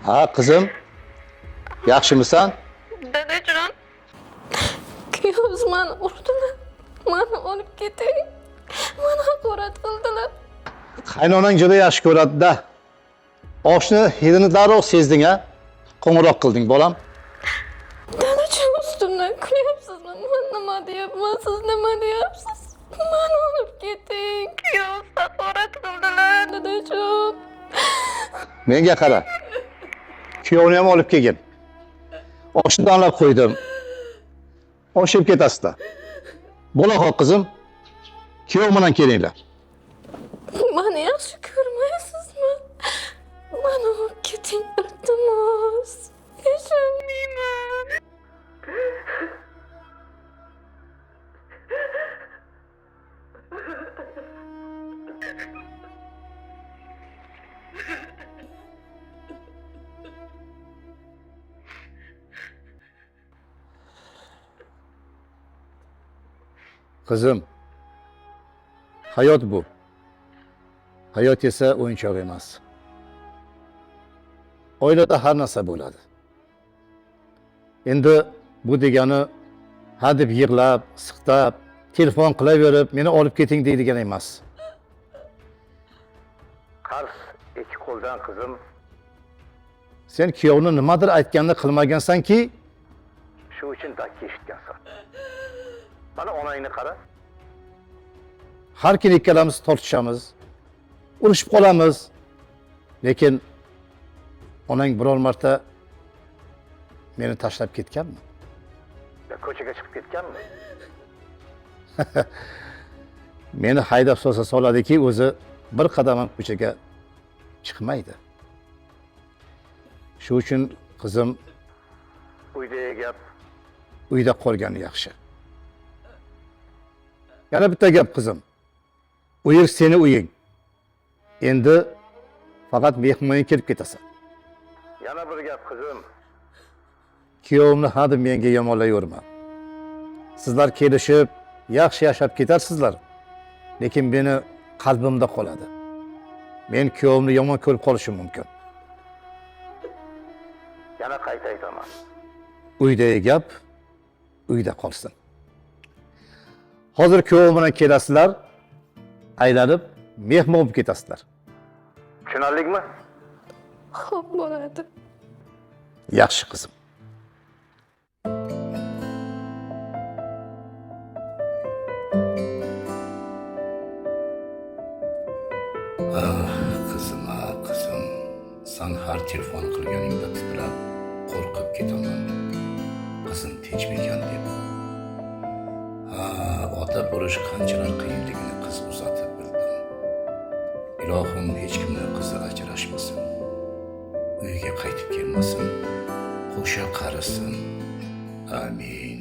Ha kızım, yaxshimisan? Dadajon, kuyovimiz meni urdilar. Meni olib keting. Meni haqorat qildilar. Qaynonang juda yaxshi ko'radi-da. Oshni hidini darrov sezding ha? Qo'ng'iroq qilding bolam. Dadajon, ustimdan kulyapsizmi? Men nima deyapman, siz nima deyapsiz? Meni olib keting. Kuyovimiz haqorat qildilar, dadajon. Menga qara. Kuyovni ham olib kelgin. Oshni damlab qo'ydim. Oshib ketasizlar. Bo'la qol qizim. Kuyov bilan kelinglar. Meni yaxshi ko'rmaysizmi? Meni olib keting, iltimos. Yashamayman. Qizim. Hayot bu. Hayot esa o'yinchoq emas. Oilada har narsa bo'ladi. Endi bu degani hadeb yig'lab, siqtab, telefon qilaverib, meni olib keting deydigan emas. Qars ikki qo'ldan qizim. Sen kuyovni nimadir aytganini qilmagansan-ki, shu uchun dakki eshitgansan. Mana onangni qara. Har kuni ikkalamiz tortishamiz, urushib qolamiz. Lekin onang biror marta meni tashlab ketganmi? Ko'chaga chiqib ketganmi? Meni haydab solsa soladiki, o'zi bir qadam ham ko'chaga chiqmaydi. Shu uchun qizim, uydagi gap uyda qolgani yaxshi. Yana bitta gap qizim. Uy seni uying. Endi faqat mehmonga kelib ketasan. Yana bir gap qizim. Kuyovimni hadeb menga yomonlayverma. Sizlar kelishib, yaxshi yashab ketarsizlar. Lekin meni qalbimda qoladi. Men kuyovimni yomon ko'rib qolishim mumkin. Yana qayta aytaman. Uydagi gap uyda qolsin. Hozir kuyovim bilan kelasizlar, aylanib mehmon bo'lib ketasizlar. Tushunarlikmi? Xo'p bo'ladi. Yaxshi qizim. Qizim, qizim, sen har telefon qilganingda titrab, qo'rqib ketaman. Qizim tinchmikan deb. Ota bo'lish qanchalar qiyinligini qiz uzatib bildim. Ilohim hech kimni qizi ajrashmasin. Uyga qaytib kelmasin. Qo'sha qarisin. Amin.